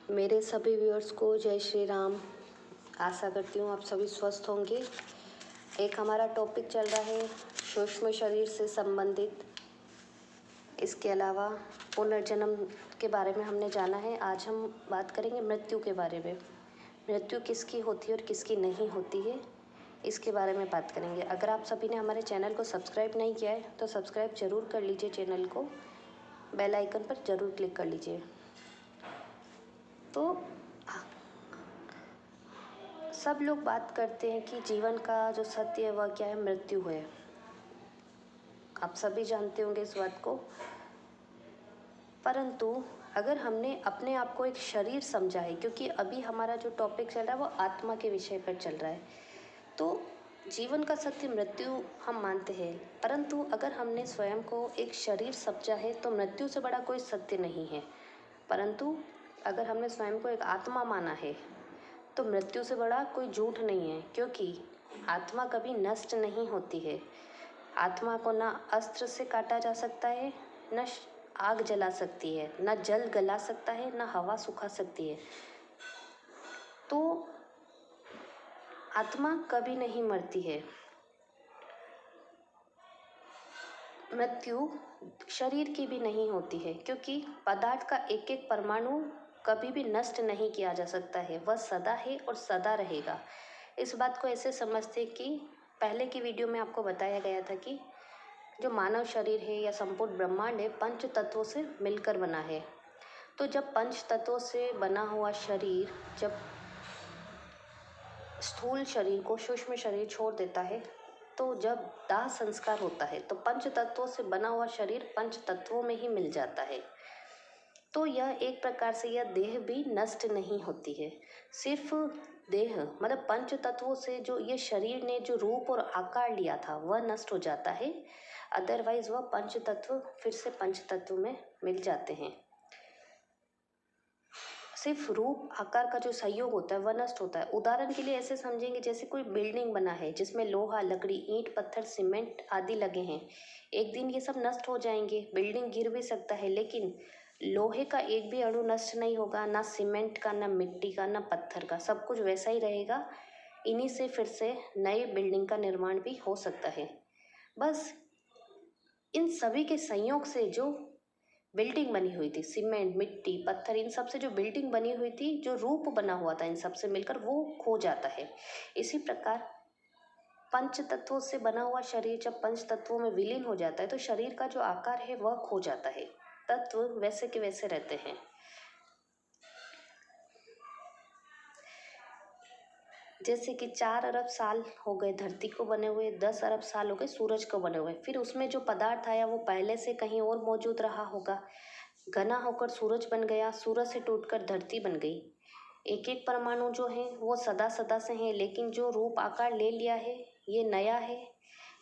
मेरे सभी व्यूअर्स को जय श्री राम। आशा करती हूँ आप सभी स्वस्थ होंगे। एक हमारा टॉपिक चल रहा है सूक्ष्म शरीर से संबंधित। इसके अलावा पुनर्जन्म के बारे में हमने जाना है। आज हम बात करेंगे मृत्यु के बारे में। मृत्यु किसकी होती है और किसकी नहीं होती है, इसके बारे में बात करेंगे। अगर आप सभी ने हमारे चैनल को सब्सक्राइब नहीं किया है तो सब्सक्राइब ज़रूर कर लीजिए चैनल को, बेल आइकन पर ज़रूर क्लिक कर लीजिए। तो सब लोग बात करते हैं कि जीवन का जो सत्य है वह क्या है, मृत्यु है। आप सभी जानते होंगे इस बात को। परंतु अगर हमने अपने आप को एक शरीर समझा है, क्योंकि अभी हमारा जो टॉपिक चल रहा है वो आत्मा के विषय पर चल रहा है, तो जीवन का सत्य मृत्यु हम मानते हैं। परंतु अगर हमने स्वयं को एक शरीर समझा है तो मृत्यु से बड़ा कोई सत्य नहीं है। परंतु अगर हमने स्वयं को एक आत्मा माना है तो मृत्यु से बड़ा कोई झूठ नहीं है, क्योंकि आत्मा कभी नष्ट नहीं होती है। आत्मा को ना अस्त्र से काटा जा सकता है, न आग जला सकती है, न जल गला सकता है, न हवा सुखा सकती है। तो आत्मा कभी नहीं मरती है। मृत्यु शरीर की भी नहीं होती है, क्योंकि पदार्थ का एक एक परमाणु कभी भी नष्ट नहीं किया जा सकता है। वह सदा है और सदा रहेगा। इस बात को ऐसे समझते कि पहले की वीडियो में आपको बताया गया था कि जो मानव शरीर है या संपूर्ण ब्रह्मांड है, पंच तत्वों से मिलकर बना है। तो जब पंच तत्वों से बना हुआ शरीर जब स्थूल शरीर को सूक्ष्म शरीर छोड़ देता है, तो जब दाह संस्कार होता है तो पंच तत्वों से बना हुआ शरीर पंच तत्वों में ही मिल जाता है। तो यह एक प्रकार से यह देह भी नष्ट नहीं होती है। सिर्फ देह मतलब पंच तत्वों से जो ये शरीर ने जो रूप और आकार लिया था वह नष्ट हो जाता है। अदरवाइज वह पंच तत्व फिर से पंच तत्व में मिल जाते हैं। सिर्फ रूप आकार का जो संयोग होता है वह नष्ट होता है। उदाहरण के लिए ऐसे समझेंगे जैसे कोई बिल्डिंग बना है जिसमें लोहा, लकड़ी, ईंट, पत्थर, सीमेंट आदि लगे हैं। एक दिन ये सब नष्ट हो जाएंगे, बिल्डिंग गिर भी सकता है, लेकिन लोहे का एक भी अणु नष्ट नहीं होगा, ना सीमेंट का, ना मिट्टी का, ना पत्थर का। सब कुछ वैसा ही रहेगा। इन्हीं से फिर से नई बिल्डिंग का निर्माण भी हो सकता है। बस इन सभी के संयोग से जो बिल्डिंग बनी हुई थी, सीमेंट, मिट्टी, पत्थर, इन सब से जो बिल्डिंग बनी हुई थी, जो रूप बना हुआ था इन सब से मिलकर, वो खो जाता है। इसी प्रकार पंच तत्वों से बना हुआ शरीर जब पंच तत्वों में विलीन हो जाता है तो शरीर का जो आकार है वह खो जाता है। तत्व वैसे के वैसे रहते हैं। जैसे कि 4 अरब साल हो गए धरती को बने हुए, 10 अरब साल हो गए सूरज को बने हुए। फिर उसमें जो पदार्थ आया वो पहले से कहीं और मौजूद रहा होगा, घना होकर सूरज बन गया, सूरज से टूटकर धरती बन गई। एक एक परमाणु जो है वो सदा सदा से हैं, लेकिन जो रूप आकार ले लिया है ये नया है,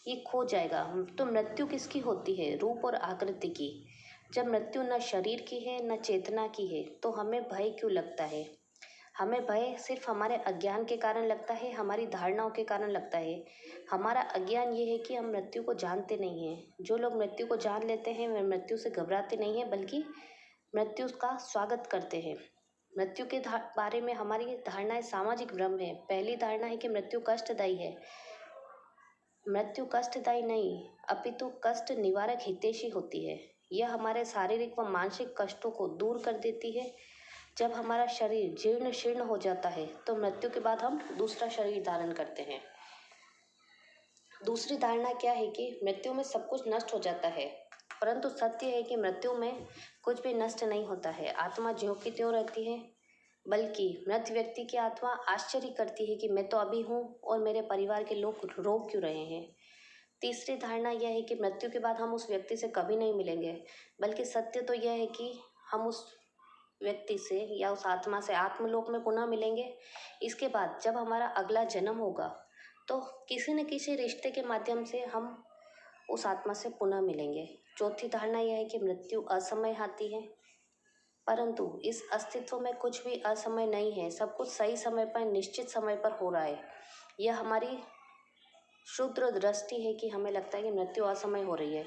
ये खो जाएगा। तो मृत्यु किसकी होती है? रूप और आकृति की। जब मृत्यु न शरीर की है न चेतना की है तो हमें भय क्यों लगता है? हमें भय सिर्फ हमारे अज्ञान के कारण लगता है, हमारी धारणाओं के कारण लगता है। हमारा अज्ञान ये है कि हम मृत्यु को जानते नहीं हैं। जो लोग मृत्यु को जान लेते हैं वे मृत्यु से घबराते नहीं हैं, बल्कि मृत्यु का स्वागत करते हैं। मृत्यु के बारे में हमारी धारणाएं सामाजिक भ्रम है। पहली धारणा है कि मृत्यु कष्टदायी है। मृत्यु कष्टदायी नहीं, अपितु कष्ट निवारक हितैषी होती है। यह हमारे शारीरिक व मानसिक कष्टों को दूर कर देती है। जब हमारा शरीर जीर्ण शीर्ण हो जाता है तो मृत्यु के बाद हम दूसरा शरीर धारण करते हैं। दूसरी धारणा क्या है कि मृत्यु में सब कुछ नष्ट हो जाता है, परंतु सत्य है कि मृत्यु में कुछ भी नष्ट नहीं होता है। आत्मा ज्यों की त्यों रहती है, बल्कि मृत व्यक्ति की आत्मा आश्चर्य करती है कि मैं तो अभी हूँ और मेरे परिवार के लोग रो क्यों रहे हैं। तीसरी धारणा यह है कि मृत्यु के बाद हम उस व्यक्ति से कभी नहीं मिलेंगे, बल्कि सत्य तो यह है कि हम उस व्यक्ति से या उस आत्मा से आत्मलोक में पुनः मिलेंगे। इसके बाद जब हमारा अगला जन्म होगा तो किसी न किसी रिश्ते के माध्यम से हम उस आत्मा से पुनः मिलेंगे। चौथी धारणा यह है कि मृत्यु असमय आती है, परंतु इस अस्तित्व में कुछ भी असमय नहीं है। सब कुछ सही समय पर, निश्चित समय पर हो रहा है। यह हमारी क्षुद्र दृष्टि है कि हमें लगता है कि मृत्यु असमय हो रही है।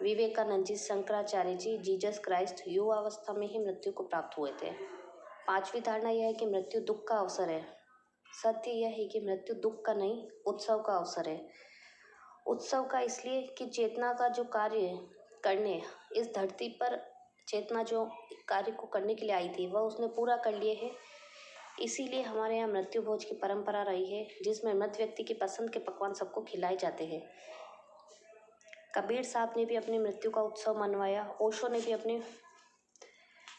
विवेकानंद जी, शंकराचार्य जी, जीसस क्राइस्ट युवावस्था में ही मृत्यु को प्राप्त हुए थे। पांचवी धारणा यह है कि मृत्यु दुख का अवसर है। सत्य यह है कि मृत्यु दुख का नहीं, उत्सव का अवसर है। उत्सव का इसलिए कि चेतना का जो कार्य करने इस धरती पर, चेतना जो कार्य को करने के लिए आई थी वह उसने पूरा कर लिए है। इसीलिए हमारे यहाँ मृत्यु भोज की परंपरा रही है, जिसमें मृत व्यक्ति की पसंद के पकवान सबको खिलाए जाते हैं। कबीर साहब ने भी अपनी मृत्यु का उत्सव मनवाया। ओशो ने भी अपने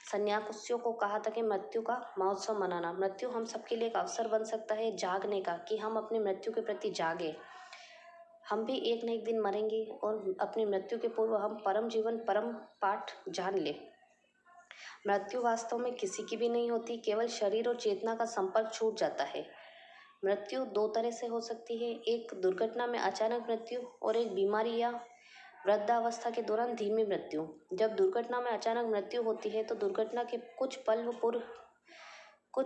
सन्यासियों को कहा था कि मृत्यु का महोत्सव मनाना। मृत्यु हम सबके लिए एक अवसर बन सकता है जागने का, कि हम अपनी मृत्यु के प्रति जागे। हम भी एक न एक दिन मरेंगे और अपनी मृत्यु के पूर्व हम परम जीवन, परम पाठ जान ले। मृत्यु वास्तव में किसी की भी नहीं होती, केवल शरीर और चेतना का संपर्क छूट जाता है। मृत्यु दो तरह से हो सकती है, एक दुर्घटना में अचानक मृत्यु और एक बीमारी या वृद्धावस्था के दौरान धीमी मृत्यु। जब दुर्घटना में अचानक मृत्यु होती है तो दुर्घटना के कुछ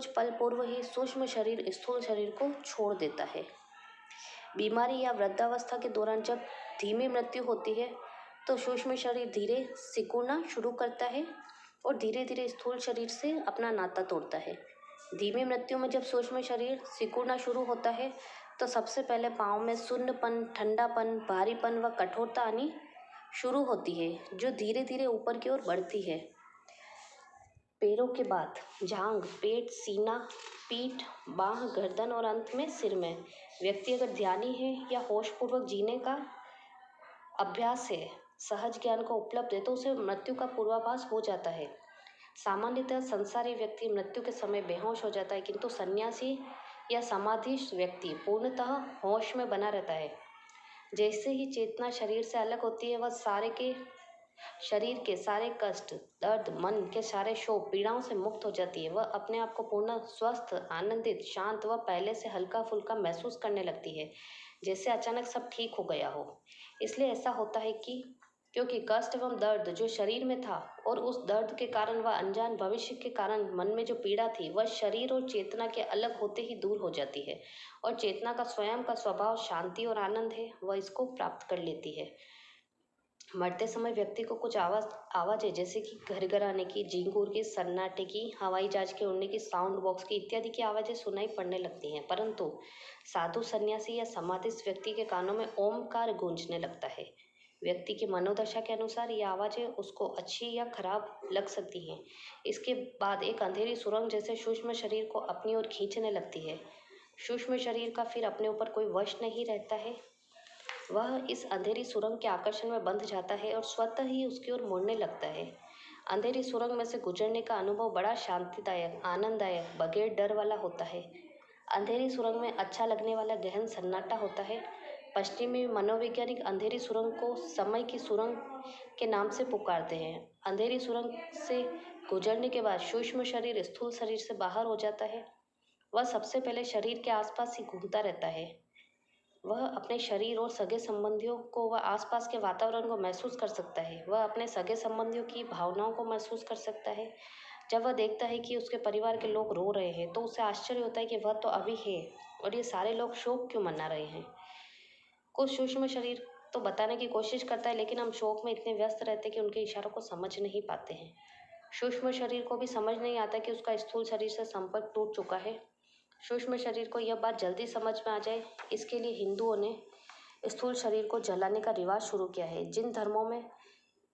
पल पूर्व ही सूक्ष्म शरीर स्थूल शरीर को छोड़ देता है। बीमारी या वृद्धावस्था के दौरान जब धीमी मृत्यु होती है तो सूक्ष्म शरीर धीरे सिकुड़ना शुरू करता है और धीरे धीरे स्थूल शरीर से अपना नाता तोड़ता है। धीमी मृत्यु में जब सूक्ष्म शरीर सिकुड़ना शुरू होता है तो सबसे पहले पाँव में शून्यपन, ठंडापन, भारीपन व कठोरता आनी शुरू होती है, जो धीरे धीरे ऊपर की ओर बढ़ती है। पैरों के बाद जांघ, पेट, सीना, पीठ, बाह, गर्दन और अंत में सिर में। व्यक्ति अगर ध्यानी है या होशपूर्वक जीने का अभ्यास है, सहज ज्ञान को उपलब्ध है, तो उसे मृत्यु का पूर्वाभास हो जाता है। सामान्यतः संसारी व्यक्ति मृत्यु के समय बेहोश हो जाता है, किंतु सन्यासी या समाधिस्थ व्यक्ति पूर्णतः होश में बना रहता है। जैसे ही चेतना शरीर से अलग होती है, वह शरीर के सारे कष्ट, दर्द, मन के सारे शोक, पीड़ाओं से मुक्त हो जाती है। वह अपने आप को पूर्ण स्वस्थ, आनंदित, शांत व पहले से हल्का फुल्का महसूस करने लगती है, जैसे अचानक सब ठीक हो गया हो। इसलिए ऐसा होता है कि क्योंकि कष्ट एवं दर्द जो शरीर में था और उस दर्द के कारण वह अनजान भविष्य के कारण मन में जो पीड़ा थी, वह शरीर और चेतना के अलग होते ही दूर हो जाती है और चेतना का स्वयं का स्वभाव शांति और आनंद है, वह इसको प्राप्त कर लेती है। मरते समय व्यक्ति को कुछ आवाज़ें जैसे कि घरघराने की, झींगुर की, सन्नाटे की, हवाई जहाज के उड़ने की, साउंड बॉक्स की इत्यादि की आवाज़ें सुनाई पड़ने लगती हैं। परंतु साधु, सन्यासी या समाधिस्थ व्यक्ति के कानों में ओमकार गूंजने लगता है। व्यक्ति की मनोदशा के अनुसार ये आवाज़ें उसको अच्छी या खराब लग सकती हैं। इसके बाद एक अंधेरी सुरंग जैसे सूक्ष्म शरीर को अपनी ओर खींचने लगती है। सूक्ष्म शरीर का फिर अपने ऊपर कोई वश नहीं रहता है, वह इस अंधेरी सुरंग के आकर्षण में बंध जाता है और स्वतः ही उसकी ओर मुड़ने लगता है। अंधेरी सुरंग में से गुजरने का अनुभव बड़ा शांतिदायक, आनंददायक, बगैर डर वाला होता है। अंधेरी सुरंग में अच्छा लगने वाला गहन सन्नाटा होता है। पश्चिमी मनोवैज्ञानिक अंधेरी सुरंग को समय की सुरंग के नाम से पुकारते हैं। अंधेरी सुरंग से गुजरने के बाद सूक्ष्म शरीर स्थूल शरीर से बाहर हो जाता है। वह सबसे पहले शरीर के आसपास ही घूमता रहता है। वह अपने शरीर और सगे संबंधियों को व आसपास के वातावरण को महसूस कर सकता है। वह अपने सगे संबंधियों की भावनाओं को महसूस कर सकता है। जब वह देखता है कि उसके परिवार के लोग रो रहे हैं तो उसे आश्चर्य होता है कि वह तो अभी है और ये सारे लोग शोक क्यों मना रहे हैं। कुछ सूक्ष्म शरीर तो बताने की कोशिश करता है, लेकिन हम शोक में इतने व्यस्त रहते हैं कि उनके इशारों को समझ नहीं पाते हैं। सूक्ष्म शरीर को भी समझ नहीं आता कि उसका स्थूल शरीर से संपर्क टूट चुका है। सूक्ष्म शरीर को यह बात जल्दी समझ में आ जाए, इसके लिए हिंदुओं ने स्थूल शरीर को जलाने का रिवाज शुरू किया है। जिन धर्मों में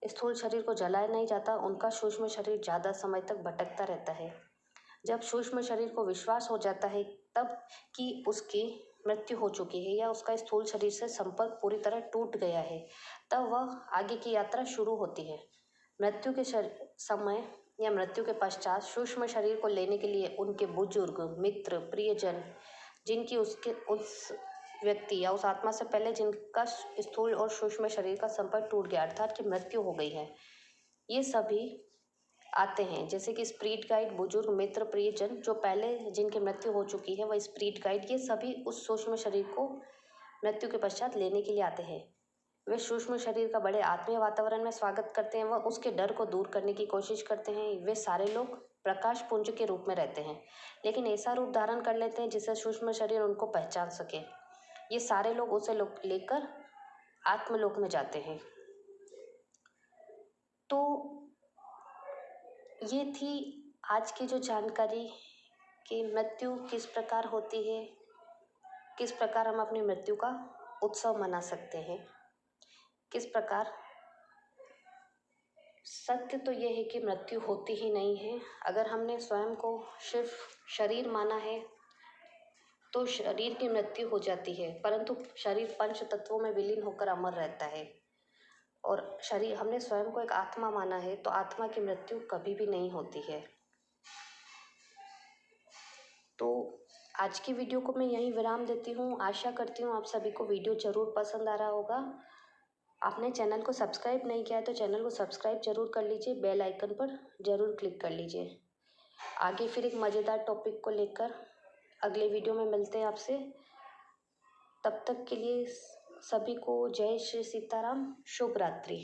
स्थूल शरीर को जलाया नहीं जाता, उनका सूक्ष्म शरीर ज़्यादा समय तक भटकता रहता है। जब सूक्ष्म शरीर को विश्वास हो जाता है तब कि उसकी मृत्यु हो चुकी है या उसका स्थूल शरीर से संपर्क पूरी तरह टूट गया है, तब वह आगे की यात्रा शुरू होती है। मृत्यु के समय या मृत्यु के पश्चात सूक्ष्म शरीर को लेने के लिए उनके बुजुर्ग, मित्र, प्रियजन, जिनकी उस व्यक्ति या उस आत्मा से पहले जिनका स्थूल और सूक्ष्म शरीर का संपर्क टूट गया, अर्थात कि मृत्यु हो गई है, ये सभी आते हैं। जैसे कि स्पिरिट गाइड, बुजुर्ग, मित्र, प्रियजन, जो पहले जिनकी मृत्यु हो चुकी है, वह स्पिरिट गाइड, ये सभी उस सूक्ष्म शरीर को मृत्यु के पश्चात लेने के लिए आते हैं। वे सूक्ष्म शरीर का बड़े आत्मीय वातावरण में स्वागत करते हैं, वह उसके डर को दूर करने की कोशिश करते हैं। वे सारे लोग प्रकाश पुंज के रूप में रहते हैं, लेकिन ऐसा रूप धारण कर लेते हैं जिससे सूक्ष्म शरीर उनको पहचान सके। ये सारे लोग उसे लेकर आत्मलोक में जाते हैं। तो ये थी आज की जो जानकारी कि मृत्यु किस प्रकार होती है, किस प्रकार हम अपनी मृत्यु का उत्सव मना सकते हैं, किस प्रकार। सत्य तो ये है कि मृत्यु होती ही नहीं है। अगर हमने स्वयं को सिर्फ शरीर माना है तो शरीर की मृत्यु हो जाती है, परंतु शरीर पंच तत्वों में विलीन होकर अमर रहता है। और शरीर, हमने स्वयं को एक आत्मा माना है तो आत्मा की मृत्यु कभी भी नहीं होती है। तो आज की वीडियो को मैं यहीं विराम देती हूँ। आशा करती हूँ आप सभी को वीडियो ज़रूर पसंद आ रहा होगा। आपने चैनल को सब्सक्राइब नहीं किया है तो चैनल को सब्सक्राइब जरूर कर लीजिए, बेल आइकन पर ज़रूर क्लिक कर लीजिए। आगे फिर एक मज़ेदार टॉपिक को लेकर अगले वीडियो में मिलते हैं आपसे। तब तक के लिए सभी को जय श्री सीताराम, शुभ रात्रि।